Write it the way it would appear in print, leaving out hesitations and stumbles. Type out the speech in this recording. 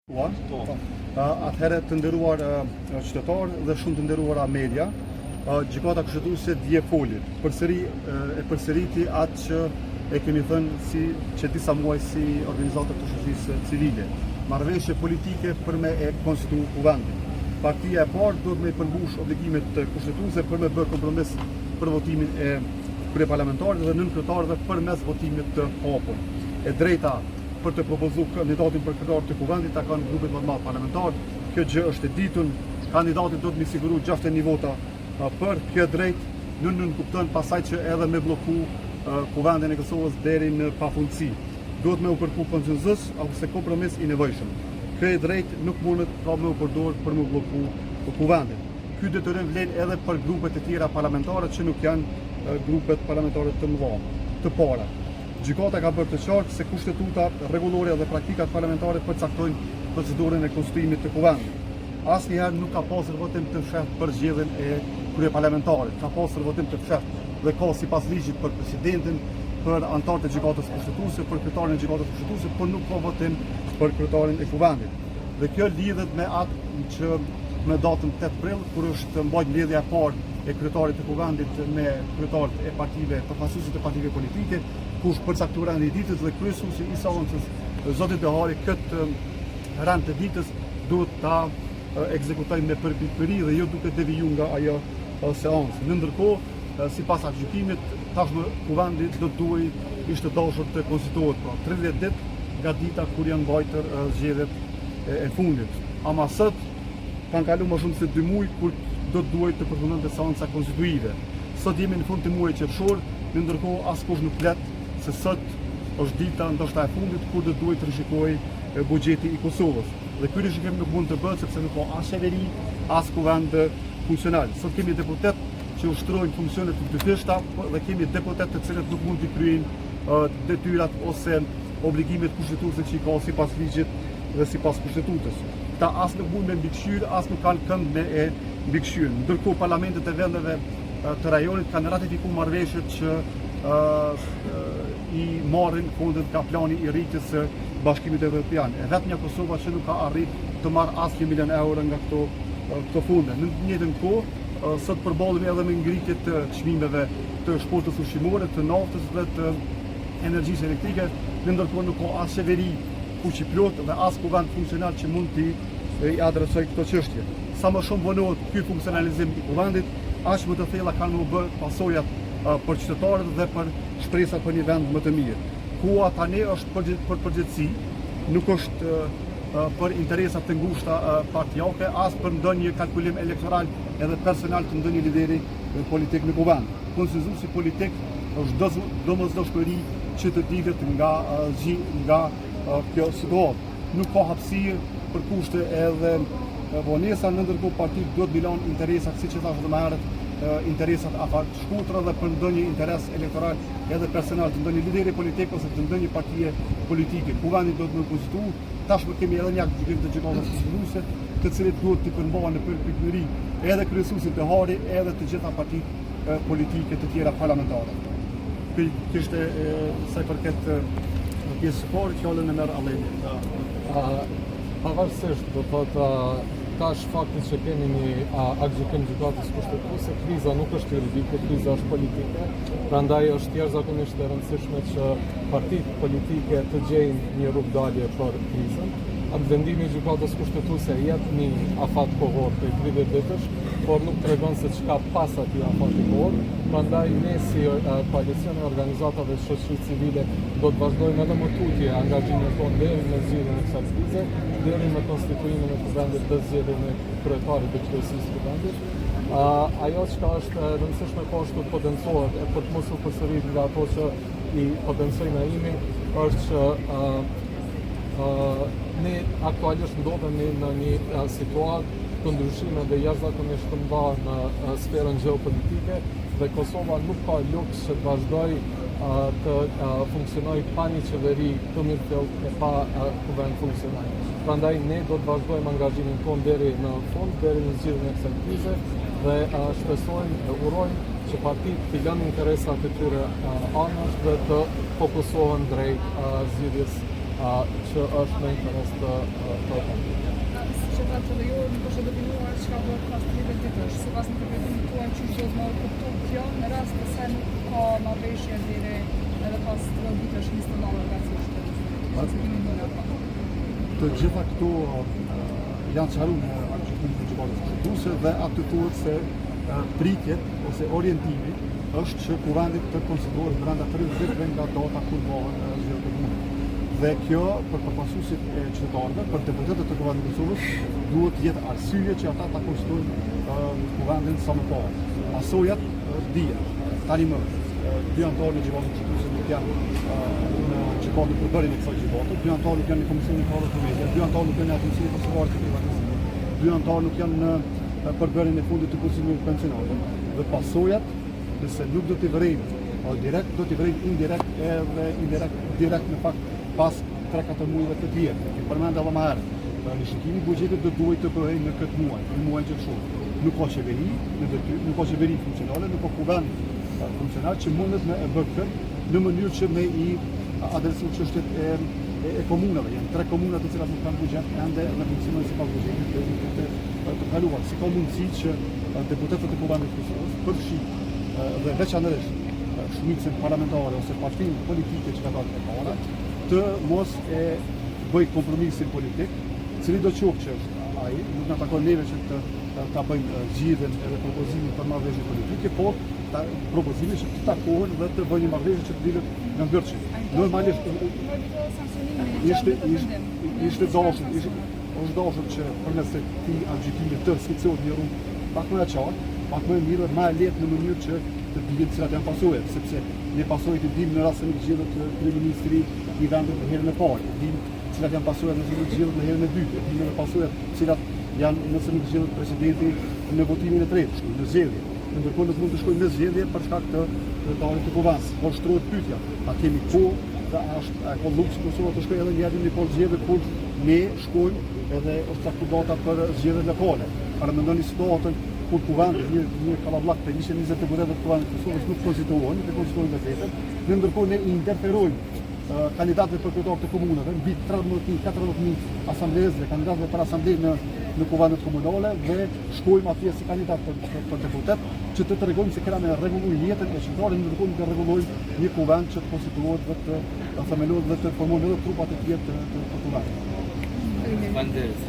Atëherë të nderuar qytetarë dhe shumë të nderuara media, gjykata kushtetuese dje foli, përsëriti atë që e kemi thënë që disa muaj si organizator të shoqërisë civile. Marrëveshje politike për me e konstituu kuvendin. Partia e parë duhet me përmbush obligimet kushtetuese për me bërë kompromis për votimin e kryeparlamentarit dhe nënkryetarëve përmes votimit të hapur. E drejta për të propozuar kandidatin për kryetar të kuvendit ta kanë grupet më të madh parlamentar. Kjo gjë është e ditur, kandidati do të më siguroj 61 vota për kjo drejt, nuk kupton pasaj që edhe me blloku kuvendin e Kosovës deri në pafundësi. Duhet me u kërku konsenzus ose kompromis i nevojshëm. Kjo drejt nuk mundet pra me u përdor për me blloku kuvendin. Ky detyrim vlen edhe për grupet e tjera parlamentare që nuk janë grupet parlamentare të mëdha, të para. Gjykata ka bërë të qartë se kushtetuta, rregullorja dhe praktikat parlamentare përcaktojnë procedurën e konstituimit të kuvendit. Asnjëherë nuk ka pasur votim të fshehtë për zgjedhjen e kryeparlamentarit. Ka pasur votim të fshehtë dhe ka sipas ligjit për presidentin, për anëtarët e gjykatës kushtetuese, për kryetarin e gjykatës kushtetuese, por nuk ka votim për kryetarin e kuvendit. Dhe kjo lidhet me atë që me datën 8 prill, kur është mbajtur mbledhja e parë e kryetarit të kuvendit me kryetarët e partive, përfaqësuesit e partive politike, kush përcaktuar randi i ditës dhe kryesuesi i seancës, zoti Dehari, këtë rand të ditës duhet ta ekzekutojë me përpikëri dhe jo duke devijuar nga ajo seancë. Ndërkohë, sipas gjykimit, tashmë kuvendi do duhej ishte dashur të konstituohet pra 30 ditë nga dita kur janë mbajtur zgjedhjet e fundit. Ama sot kanë kaluar më shumë se 2 muaj kur do të duhej të përfundonte seanca konstituive. Sot jemi në fund të muajit qershor, ndërkohë askush nuk flet se sot është dita ndoshta e fundit kur do duhet të rishikojë buxheti i Kosovës. Dhe ky rishikim nuk mund të bëhet sepse nuk ka as qeveri, as kuvend funksional. Sot kemi deputet që ushtrojnë funksione të dyfishta dhe kemi deputet të cilët nuk mund të kryejnë detyrat ose obligimet kushtetuese që i ka sipas ligjit dhe sipas kushtetutës. Këta as nuk mund me mbikëqyr, as nuk kanë kënd me e mbikëqyr. Ndërkohë parlamentet e vendeve të rajonit kanë ratifikuar marrëveshjet që i marrin fondet nga plani i rritjes së Bashkimit Evropian. E vetmja Kosova që nuk ka arrit të marrë as 1 milion euro nga këto fonde. Në të njëjtën kohë, sot përballemi edhe me ngritje të çmimeve të shportës ushqimore, të naftës dhe të energjisë elektrike, ndërkohë nuk ka as qeveri fuqi plot dhe as kuvend funksional që mund t'i adresojë këto çështje. Sa më shumë vonohet ky funksionalizim i kuvendit, aq më të thella kanë u bë pasojat për qytetarët dhe për shpresat për një vend më të mirë. Koha tani është për përgjithësi, nuk është për interesat të ngushta partijake, as për ndonjë kalkulim elektoral edhe personal të ndonjë lideri politik në kuvend. Konsenzusi politik është domosdoshmëri që të dihet nga kjo situatë. Nuk ka hapësirë për kushte edhe vonesa, ndërkohë partitë duhet milon interesat, siç e thash më herët, interesat afar shkutra dhe për ndonjë interes elektoral edhe personal të ndonjë lideri politik ose të ndonjë partie politike. Kuvendi do të më konstituu, tashmë kemi edhe një gjykim të gjykatës kushtetuese, të cilët duhet të përmbahen në përpikëri edhe kryesuesit të Dehari edhe të gjitha partitë politike të tjera parlamentare. Ky ishte sa i përket pjesës së parë, fjalën e merr Alleni. Pavarësisht do thotë tash fakti që kemi një gjykim gjykatës kushtetuese, kriza nuk është juridike, kriza është politike. Prandaj është jashtëzakonisht e rëndësishme që partitë politike të gjejnë një rrugdalje për krizën. Atë vendimi i gjykatës kushtetuese jep një afat kohor për 30 ditësh, por nuk tregon se çka pas atij afati kohor. Prandaj ne si koalicioni i organizatave të shoqërisë civile do të vazhdojmë edhe më tutje angazhimin tonë deri në zgjedhjen e kësaj krize, deri në konstituimin e kuvendit dhe zgjedhjen e kryetarit të kryesuesisë së kuvendit. Ajo që është e rëndësishme po është të potencohet e për të mos u përsëritur nga ato që i potencojnë Aimi, është që ne aktualisht ndodhemi në një situatë të ndryshime dhe jashtëzakonisht të mëdha në sferën gjeopolitike dhe Kosova nuk ka luks që të vazhdoj të funksionoj pa një qeveri të mirëfillt e pa kuvend funksional. Prandaj ne do të vazhdojmë angazhimin tonë deri në fund, deri në zgjedhjen e kësaj krize dhe shpresojmë dhe urojmë që partitë të lënë interesat e tyre anash dhe të fokusohen drejt zgjidhjes që është në interes të komunës. Si që thatë edhe ju, nuk është definuar çka do të pas 30 ditësh. Sipas interpretimit tuaj, çu do të më kuptoj kjo në rast se nuk ka marrëveshje deri edhe pas 30 ditësh installore nga çështë. Të gjitha këto janë qaru në aktgjykimit të gjykatës kushtetuese dhe aty thuhet se pritjet ose orientimi është që kuvendit të konsiderohet brenda 30 ditëve nga data kur bëhet zgjedhja e komunës. Dhe kjo për përfaqësuesit e qytetarëve, për deputetët e Kuvendit të Kosovës, duhet të jetë arsye që ata ta konsiderojnë kuvendin sa më parë. Pasojat dihen. Tani më dy anëtarë në gjykatën kushtetuese nuk janë në gjykatën për bërjen e kësaj gjykate, dy anëtarë nuk janë në Komisionin e Kohës së Media, dy anëtarë nuk janë në Agencinë Kombëtare të Privatizimit, dy anëtarë nuk janë në përbërjen e fundit të kursimit pensionale. Dhe pasojat, nëse nuk do t'i vërejnë direkt, do t'i vërejnë indirekt edhe direkt në fakt pas 3-4 muajve të tjerë. Që përmend edhe më herët, rishikimi i buxhetit do duhet të bëhej në këtë muaj, në muajin qershor. Nuk ka qeveri në detyrë, nuk ka qeveri funksionale, nuk ka kuvend funksionar që mundet me e bërë këtë në mënyrë që me i adresu çështjet e komunave. Janë 3 komuna të cilat nuk kanë buxhet ende dhe funksionojnë sipas buxhetit të kaluar. Si ka mundësi që deputetët e Kuvendit të Kosovës përfshi dhe veçanërisht shumicën parlamentare ose partinë politike që ka dhënë e para të mos e bëj kompromisin politik, cili do qoftë që është ai, nuk na takon neve që ta bëjmë zgjidhjen edhe propozimin për marrëveshje politike, por propozimin që të takohen dhe të bëjnë marrëveshje që të dilet nga ngërçi. Normalisht ishte dashur që përmes këtij aktgjykimi të skiccohet një rrugë pak më e qartë, pak më e mirë dhe më e lehtë në mënyrë që të dihet cilat janë pasojat, sepse ne pasojat i dimë në rast se nuk zgjedhet kryeministri i vendit në herën e parë, dimë cilat janë pasojat nëse nuk zgjedhet në herën e dytë, dimë edhe pasojat cilat janë nëse nuk zgjedhet presidenti në votimin e tretë, në zgjedhje. Ndërkohë nuk mund të shkojmë në zgjedhje për shkak të kryetarëve të Kuvendit. Por shtrohet pyetja, a kemi kohë dhe a ka luks Kosova të shkojë edhe një herë në kohë zgjedhje kur ne shkojmë edhe është caktuar data për zgjedhjet lokale. Para mendoni situatën kur Kuvendi, një kallabllak të 120 deputetëve të Kuvendit të Kosovës nuk konstituohen, nuk konstituohen vetëm, dhe ndërkohë ne interferojmë kandidatëve për kryetar të komunave, mbi 13.000-14.000 asamblezë, kandidatëve për asamblejë në kuvendet komunale dhe shkojmë atje si kandidat për deputet që të tregojmë se kena me rregulluar jetën e qytetarëve, ndërkohë të rregullojmë një kuvend që të konstituohet dhe të themelohet dhe të formohet edhe trupat e tjerë të kuvendit.